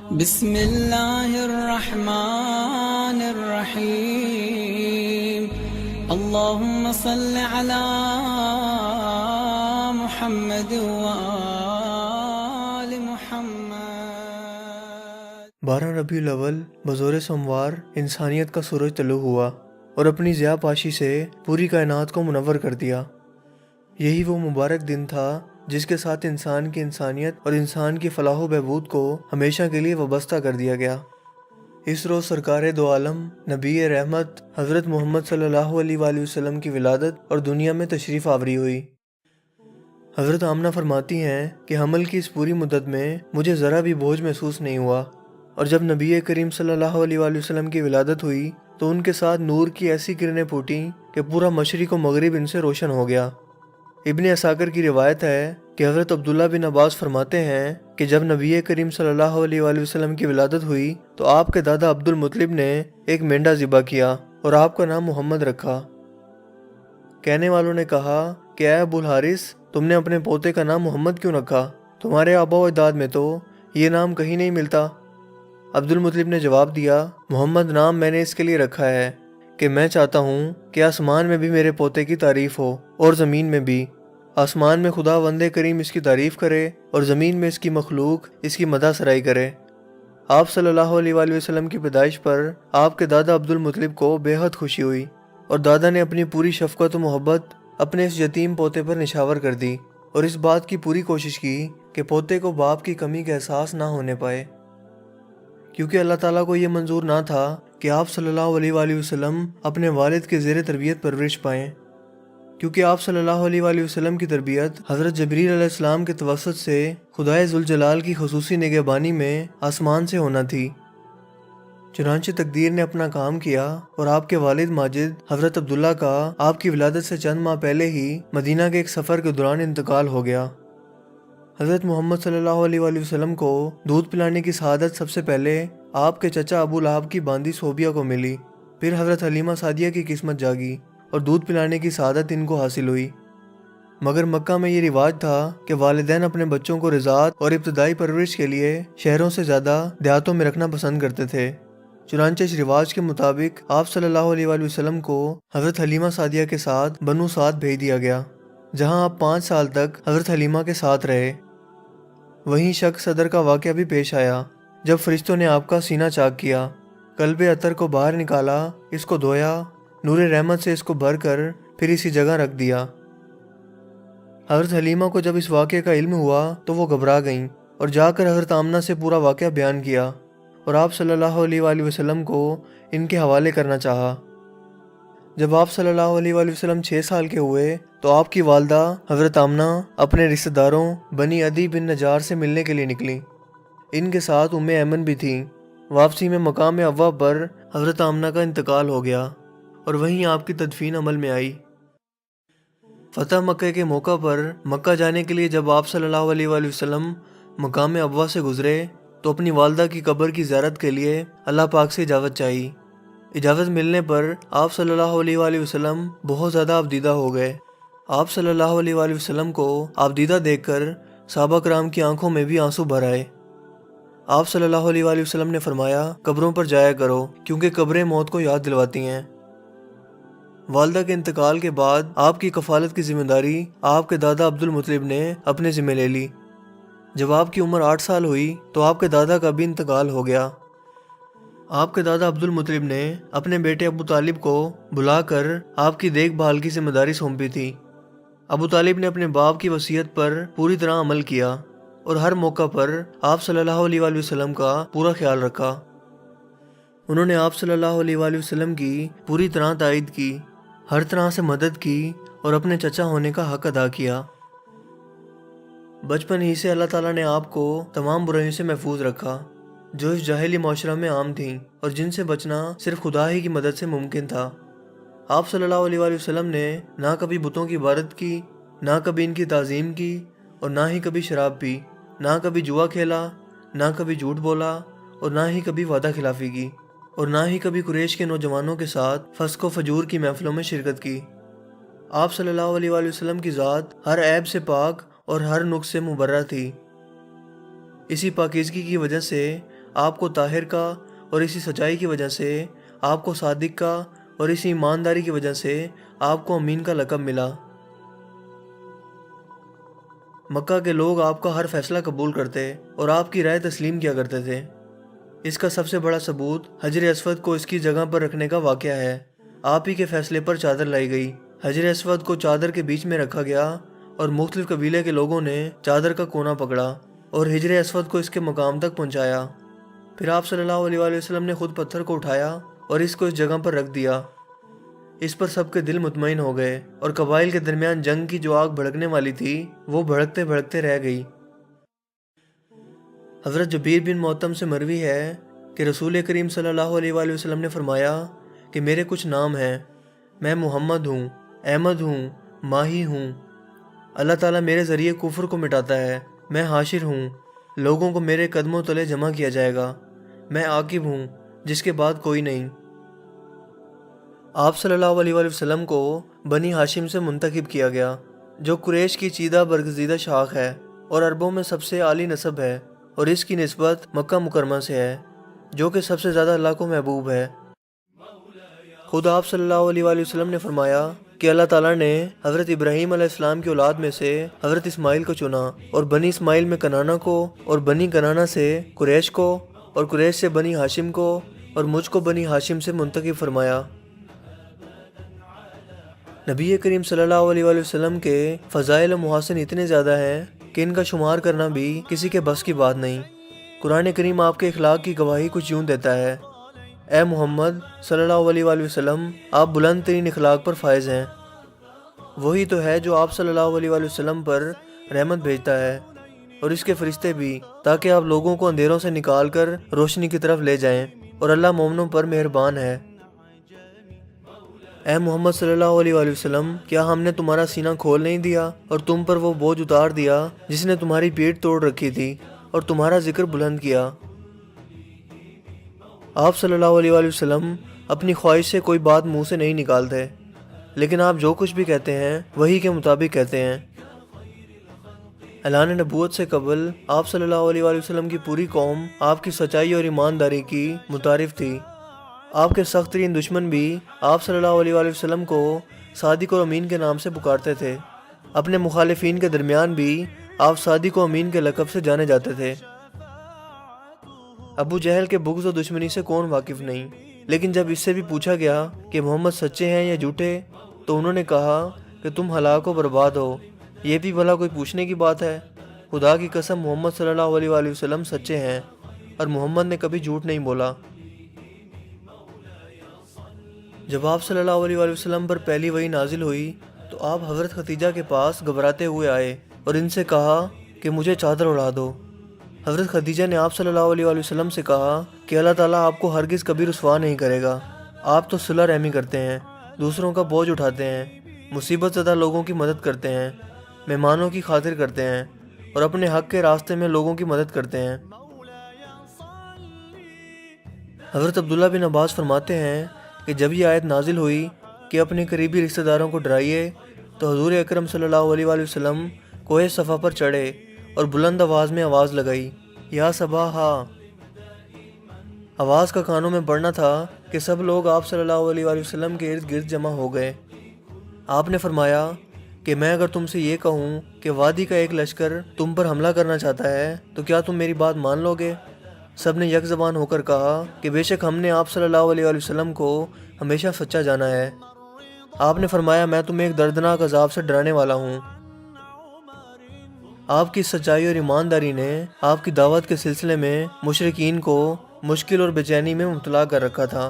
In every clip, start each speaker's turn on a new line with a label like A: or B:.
A: بسم اللہ الرحمن الرحیم اللہم صل علی محمد وآل محمد۔
B: 12 ربیع الاول بظور سوموار انسانیت کا سورج طلوع ہوا اور اپنی ضیاء پاشی سے پوری کائنات کو منور کر دیا۔ یہی وہ مبارک دن تھا جس کے ساتھ انسان کی انسانیت اور انسان کی فلاح و بہبود کو ہمیشہ کے لیے وابستہ کر دیا گیا۔ اس روز سرکار دو عالم نبی رحمت حضرت محمد صلی اللہ علیہ وآلہ وسلم کی ولادت اور دنیا میں تشریف آوری ہوئی۔ حضرت آمنہ فرماتی ہیں کہ حمل کی اس پوری مدت میں مجھے ذرا بھی بوجھ محسوس نہیں ہوا، اور جب نبی کریم صلی اللہ علیہ وآلہ وسلم کی ولادت ہوئی تو ان کے ساتھ نور کی ایسی کرنیں پھوٹیں کہ پورا مشرق و مغرب ان سے روشن ہو گیا۔ ابن عساکر کی روایت ہے کہ حضرت عبداللہ بن عباس فرماتے ہیں کہ جب نبی کریم صلی اللہ علیہ وآلہ وسلم کی ولادت ہوئی تو آپ کے دادا عبد المطلب نے ایک مینڈا ذبح کیا اور آپ کا نام محمد رکھا۔ کہنے والوں نے کہا کہ اے ابو الحارث، تم نے اپنے پوتے کا نام محمد کیوں رکھا؟ تمہارے آبا و اجداد میں تو یہ نام کہیں نہیں ملتا۔ عبد المطلب نے جواب دیا، محمد نام میں نے اس کے لیے رکھا ہے کہ میں چاہتا ہوں کہ آسمان میں بھی میرے پوتے کی تعریف ہو اور زمین میں بھی۔ آسمان میں خدا وند کریم اس کی تعریف کرے اور زمین میں اس کی مخلوق اس کی مدح سرائی کرے۔ آپ صلی اللہ علیہ وآلہ وسلم کی پیدائش پر آپ کے دادا عبد المطلب کو بے حد خوشی ہوئی اور دادا نے اپنی پوری شفقت و محبت اپنے اس یتیم پوتے پر نشاور کر دی اور اس بات کی پوری کوشش کی کہ پوتے کو باپ کی کمی کا احساس نہ ہونے پائے، کیونکہ اللہ تعالیٰ کو یہ منظور نہ تھا کہ آپ صلی اللہ علیہ وآلہ وسلم اپنے والد کے زیر تربیت پرورش پائیں، کیونکہ آپ صلی اللہ علیہ وآلہ وسلم کی تربیت حضرت جبریل علیہ السلام کے توسط سے خدائے ذوالجلال کی خصوصی نگہبانی میں آسمان سے ہونا تھی۔ چنانچہ تقدیر نے اپنا کام کیا اور آپ کے والد ماجد حضرت عبداللہ کا آپ کی ولادت سے چند ماہ پہلے ہی مدینہ کے ایک سفر کے دوران انتقال ہو گیا۔ حضرت محمد صلی اللہ علیہ وآلہ وسلم کو دودھ پلانے کی سعادت سب سے پہلے آپ کے چچا ابو لہب کی باندی صوبیہ کو ملی، پھر حضرت حلیمہ سعدیہ کی قسمت جاگی اور دودھ پلانے کی سعادت ان کو حاصل ہوئی۔ مگر مکہ میں یہ رواج تھا کہ والدین اپنے بچوں کو رضاعت اور ابتدائی پرورش کے لیے شہروں سے زیادہ دیہاتوں میں رکھنا پسند کرتے تھے۔ چنانچہ اس رواج کے مطابق آپ صلی اللہ علیہ وآلہ وسلم کو حضرت حلیمہ سعدیہ کے ساتھ بنو سعد بھیج دیا گیا، جہاں آپ 5 سال تک حضرت حلیمہ کے ساتھ رہے۔ وہیں شق صدر کا واقعہ بھی پیش آیا جب فرشتوں نے آپ کا سینہ چاک کیا، قلب عطر کو باہر نکالا، اس کو دھویا، نور رحمت سے اس کو بھر کر پھر اسی جگہ رکھ دیا۔ حضرت حلیمہ کو جب اس واقعے کا علم ہوا تو وہ گھبرا گئیں اور جا کر حضرت آمنہ سے پورا واقعہ بیان کیا اور آپ صلی اللہ علیہ وآلہ وسلم کو ان کے حوالے کرنا چاہا۔ جب آپ صلی اللہ علیہ وآلہ وسلم 6 سال کے ہوئے تو آپ کی والدہ حضرت آمنہ اپنے رشتہ داروں بنی عدی بن نجار سے ملنے کے لیے نکلیں۔ ان کے ساتھ ام ایمن بھی تھیں۔ واپسی میں مقام ابوا پر حضرت آمنہ کا انتقال ہو گیا اور وہیں آپ کی تدفین عمل میں آئی۔ فتح مکہ کے موقع پر مکہ جانے کے لیے جب آپ صلی اللہ علیہ وآلہ وسلم مقام ابوا سے گزرے تو اپنی والدہ کی قبر کی زیارت کے لیے اللہ پاک سے اجازت چاہی۔ اجازت ملنے پر آپ صلی اللہ علیہ وآلہ وسلم بہت زیادہ آبدیدہ ہو گئے۔ آپ صلی اللہ علیہ وآلہ وسلم کو آبدیدہ دیکھ کر صحابہ کرام کی آنکھوں میں بھی آنسو بھر آئے۔ آپ صلی اللہ علیہ وآلہ وسلم نے فرمایا، قبروں پر جایا کرو کیونکہ قبریں موت کو یاد دلواتی ہیں۔ والدہ کے انتقال کے بعد آپ کی کفالت کی ذمہ داری آپ کے دادا عبد المطلب نے اپنے ذمہ لے لی۔ جب آپ کی عمر 8 سال ہوئی تو آپ کے دادا کا بھی انتقال ہو گیا۔ آپ کے دادا عبد المطلب نے اپنے بیٹے ابو طالب کو بلا کر آپ کی دیکھ بھال کی ذمہ داری سونپی تھی۔ ابو طالب نے اپنے باپ کی وصیت پر پوری طرح عمل کیا اور ہر موقع پر آپ صلی اللہ علیہ وآلہ وسلم کا پورا خیال رکھا۔ انہوں نے آپ صلی اللہ علیہ وآلہ وسلم کی پوری طرح تائید کی، ہر طرح سے مدد کی اور اپنے چچا ہونے کا حق ادا کیا۔ بچپن ہی سے اللہ تعالیٰ نے آپ کو تمام برائیوں سے محفوظ رکھا جو اس جاہلی معاشرہ میں عام تھیں اور جن سے بچنا صرف خدا ہی کی مدد سے ممکن تھا۔ آپ صلی اللہ علیہ وآلہ وسلم نے نہ کبھی بتوں کی عبادت کی، نہ کبھی ان کی تعظیم کی اور نہ ہی کبھی شراب پی، نہ کبھی جوا کھیلا، نہ کبھی جھوٹ بولا اور نہ ہی کبھی وعدہ خلافی کی اور نہ ہی کبھی قریش کے نوجوانوں کے ساتھ فسق و فجور کی محفلوں میں شرکت کی۔ آپ صلی اللہ علیہ وآلہ وسلم کی ذات ہر عیب سے پاک اور ہر نقص سے مبرہ تھی۔ اسی پاکیزگی کی وجہ سے آپ کو طاہر کا اور اسی سچائی کی وجہ سے، آپ کو صادق کا اور اسی ایمانداری کی وجہ سے آپ کو امین کا لقب ملا۔ مکہ کے لوگ آپ کا ہر فیصلہ قبول کرتے اور آپ کی رائے تسلیم کیا کرتے تھے۔ اس کا سب سے بڑا ثبوت حجر اسود کو اس کی جگہ پر رکھنے کا واقعہ ہے۔ آپ ہی کے فیصلے پر چادر لائی گئی، حجر اسود کو چادر کے بیچ میں رکھا گیا اور مختلف قبیلے کے لوگوں نے چادر کا کونا پکڑا اور حجر اسود کو اس کے مقام تک پہنچایا۔ پھر آپ صلی اللہ علیہ وآلہ وسلم نے خود پتھر کو اٹھایا اور اس کو اس جگہ پر رکھ دیا۔ اس پر سب کے دل مطمئن ہو گئے اور قبائل کے درمیان جنگ کی جو آگ بھڑکنے والی تھی وہ بھڑکتے بھڑکتے رہ گئی۔ حضرت جبیر بن محتم سے مروی ہے کہ رسول کریم صلی اللہ علیہ وآلہ وسلم نے فرمایا کہ میرے کچھ نام ہیں، میں محمد ہوں، احمد ہوں، ماہی ہوں۔ اللہ تعالیٰ میرے ذریعے کفر کو مٹاتا ہے، میں حاشر ہوں، لوگوں کو میرے قدموں تلے جمع کیا جائے گا، میں عاقب ہوں جس کے بعد کوئی نہیں۔ آپ صلی اللہ علیہ وآلہ وسلم کو بنی ہاشم سے منتخب کیا گیا، جو قریش کی چیدہ برگزیدہ شاخ ہے اور عربوں میں سب سے عالی نسب ہے، اور اس کی نسبت مکہ مکرمہ سے ہے جو کہ سب سے زیادہ اللہ کو محبوب ہے۔ خود آپ صلی اللہ علیہ وآلہ وسلم نے فرمایا کہ اللہ تعالیٰ نے حضرت ابراہیم علیہ السلام کی اولاد میں سے حضرت اسماعیل کو چنا، اور بنی اسماعیل میں کنانا کو، اور بنی کنانا سے قریش کو، اور قریش سے بنی ہاشم کو، اور مجھ کو بنی ہاشم سے منتخب فرمایا۔ نبی کریم صلی اللہ علیہ وآلہ وسلم کے فضائل و محاسن اتنے زیادہ ہیں کہ ان کا شمار کرنا بھی کسی کے بس کی بات نہیں۔ قرآن کریم آپ کے اخلاق کی گواہی کچھ یوں دیتا ہے: اے محمد صلی اللہ علیہ وآلہ وسلم، آپ بلند ترین اخلاق پر فائز ہیں۔ وہی تو ہے جو آپ صلی اللہ علیہ وآلہ وسلم پر رحمت بھیجتا ہے، اور اس کے فرشتے بھی، تاکہ آپ لوگوں کو اندھیروں سے نکال کر روشنی کی طرف لے جائیں، اور اللہ مومنوں پر مہربان ہے۔ اے محمد صلی اللہ علیہ وآلہ وسلم، کیا ہم نے تمہارا سینہ کھول نہیں دیا اور تم پر وہ بوجھ اتار دیا جس نے تمہاری پیٹھ توڑ رکھی تھی اور تمہارا ذکر بلند کیا؟ آپ صلی اللہ علیہ وآلہ وسلم اپنی خواہش سے کوئی بات منہ سے نہیں نکالتے، لیکن آپ جو کچھ بھی کہتے ہیں وہی کے مطابق کہتے ہیں۔ اعلان نبوت سے قبل آپ صلی اللہ علیہ وآلہ وسلم کی پوری قوم آپ کی سچائی اور ایمانداری کی متعارف تھی۔ آپ کے سخت ترین دشمن بھی آپ صلی اللہ علیہ وآلہ وسلم کو صادق اور امین کے نام سے پکارتے تھے۔ اپنے مخالفین کے درمیان بھی آپ صادق و امین کے لقب سے جانے جاتے تھے۔ ابو جہل کے بغض و دشمنی سے کون واقف نہیں، لیکن جب اس سے بھی پوچھا گیا کہ محمد سچے ہیں یا جھوٹے، تو انہوں نے کہا کہ تم ہلاک و برباد ہو۔ یہ بھی بھلا کوئی پوچھنے کی بات ہے؟ خدا کی قسم، محمد صلی اللہ علیہ وآلہ وسلم سچے ہیں، اور محمد نے کبھی جھوٹ نہیں بولا۔ جب آپ صلی اللہ علیہ وآلہ وسلم پر پہلی وحی نازل ہوئی تو آپ حضرت خدیجہ کے پاس گھبراتے ہوئے آئے اور ان سے کہا کہ مجھے چادر اڑا دو۔ حضرت خدیجہ نے آپ صلی اللہ علیہ وآلہ وسلم سے کہا کہ اللہ تعالیٰ آپ کو ہرگز کبھی رسوا نہیں کرے گا۔ آپ تو صلہ رحمی کرتے ہیں، دوسروں کا بوجھ اٹھاتے ہیں، مصیبت زدہ لوگوں کی مدد کرتے ہیں، مہمانوں کی خاطر کرتے ہیں، اور اپنے حق کے راستے میں لوگوں کی مدد کرتے ہیں۔ حضرت عبداللہ بن عباس فرماتے ہیں کہ جب یہ آیت نازل ہوئی کہ اپنے قریبی رشتہ داروں کو ڈرائیے، تو حضور اکرم صلی اللہ علیہ وآلہ وسلم کوہ صفا پر چڑھے اور بلند آواز میں آواز لگائی: یا صباحا۔ آواز کا کانوں میں پڑنا تھا کہ سب لوگ آپ صلی اللہ علیہ وآلہ وسلم کے ارد گرد جمع ہو گئے۔ آپ نے فرمایا کہ میں اگر تم سے یہ کہوں کہ وادی کا ایک لشکر تم پر حملہ کرنا چاہتا ہے تو کیا تم میری بات مان لو گے؟ سب نے یک زبان ہو کر کہا کہ بے شک ہم نے آپ صلی اللہ علیہ وآلہ وسلم کو ہمیشہ سچا جانا ہے۔ آپ نے فرمایا میں تمہیں ایک دردناک عذاب سے ڈرانے والا ہوں۔ آپ کی سچائی اور ایمانداری نے آپ کی دعوت کے سلسلے میں مشرکین کو مشکل اور بے چینی میں مبتلا کر رکھا تھا،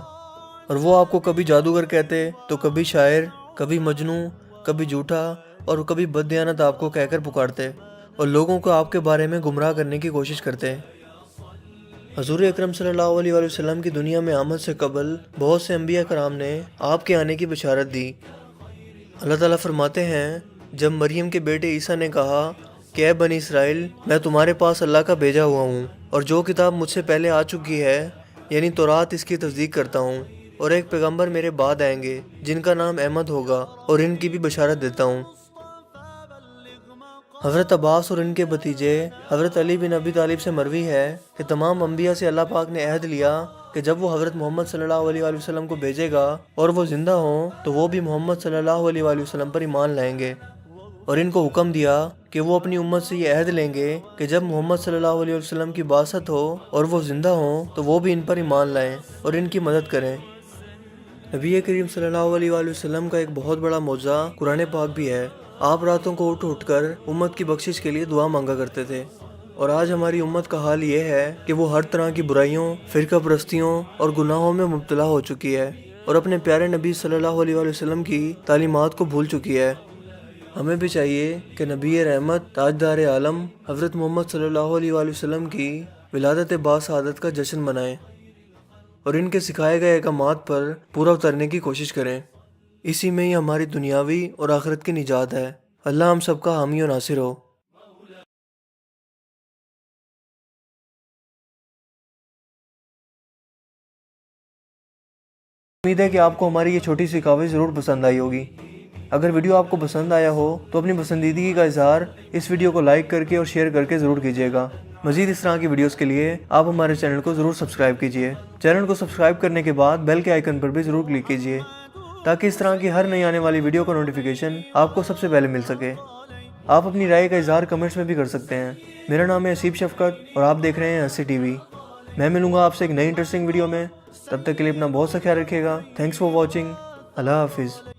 B: اور وہ آپ کو کبھی جادوگر کہتے تو کبھی شاعر، کبھی مجنوں، کبھی جھوٹا، اور کبھی بددیانت آپ کو کہہ کر پکارتے اور لوگوں کو آپ کے بارے میں گمراہ کرنے کی کوشش کرتے۔ حضور اکرم صلی اللہ علیہ وآلہ وسلم کی دنیا میں آمد سے قبل بہت سے انبیاء کرام نے آپ کے آنے کی بشارت دی۔ اللہ تعالیٰ فرماتے ہیں، جب مریم کے بیٹے عیسیٰ نے کہا کہ اے بنی اسرائیل، میں تمہارے پاس اللہ کا بھیجا ہوا ہوں، اور جو کتاب مجھ سے پہلے آ چکی ہے یعنی تورات، اس کی تصدیق کرتا ہوں، اور ایک پیغمبر میرے بعد آئیں گے جن کا نام احمد ہوگا، اور ان کی بھی بشارت دیتا ہوں۔ حضرت عباس اور ان کے بھتیجے حضرت علی بن ابی طالب سے مروی ہے کہ تمام انبیاء سے اللہ پاک نے عہد لیا کہ جب وہ حضرت محمد صلی اللہ علیہ وآلہ وسلم کو بھیجے گا اور وہ زندہ ہوں تو وہ بھی محمد صلی اللہ علیہ وآلہ وسلم پر ایمان لائیں گے، اور ان کو حکم دیا کہ وہ اپنی امت سے یہ عہد لیں گے کہ جب محمد صلی اللہ علیہ وسلم کی بعثت ہو اور وہ زندہ ہوں تو وہ بھی ان پر ایمان لائیں اور ان کی مدد کریں۔ نبی کریم صلی اللہ علیہ وآلہ وسلم کا ایک بہت بڑا معجزہ قرآن پاک بھی ہے۔ آپ راتوں کو اٹھ کر امت کی بخشش کے لیے دعا مانگا کرتے تھے، اور آج ہماری امت کا حال یہ ہے کہ وہ ہر طرح کی برائیوں، فرقہ پرستیوں اور گناہوں میں مبتلا ہو چکی ہے اور اپنے پیارے نبی صلی اللہ علیہ وآلہ وسلم کی تعلیمات کو بھول چکی ہے۔ ہمیں بھی چاہیے کہ نبی رحمت تاجدار عالم حضرت محمد صلی اللہ علیہ وآلہ وسلم کی ولادت باسعادت کا جشن منائیں اور ان کے سکھائے گئے احکامات پر پورا اترنے کی کوشش کریں۔ اسی میں ہی ہماری دنیاوی اور آخرت کی نجات ہے۔ اللہ ہم سب کا حامی و ناصر ہو۔ امید ہے کہ آپ کو ہماری یہ چھوٹی سی کاوش ضرور پسند آئی ہوگی۔ اگر ویڈیو آپ کو پسند آیا ہو تو اپنی پسندیدگی کا اظہار اس ویڈیو کو لائک کر کے اور شیئر کر کے ضرور کیجیے گا۔ مزید اس طرح کی ویڈیوز کے لیے آپ ہمارے چینل کو ضرور سبسکرائب کیجیے۔ چینل کو سبسکرائب کرنے کے بعد بیل کے آئیکن پر بھی ضرور کلک کیجیے تاکہ اس طرح کی ہر نئی آنے والی ویڈیو کا نوٹیفیکیشن آپ کو سب سے پہلے مل سکے۔ آپ اپنی رائے کا اظہار کمنٹس میں بھی کر سکتے ہیں۔ میرا نام ہے حسیب شفقت اور آپ دیکھ رہے ہیں ہنسی ٹی وی۔ میں ملوں گا آپ سے ایک نئی انٹرسٹنگ ویڈیو میں، تب تک کے لیے اپنا بہت سا خیال رکھیے گا۔ Thanks for watching. اللہ حافظ۔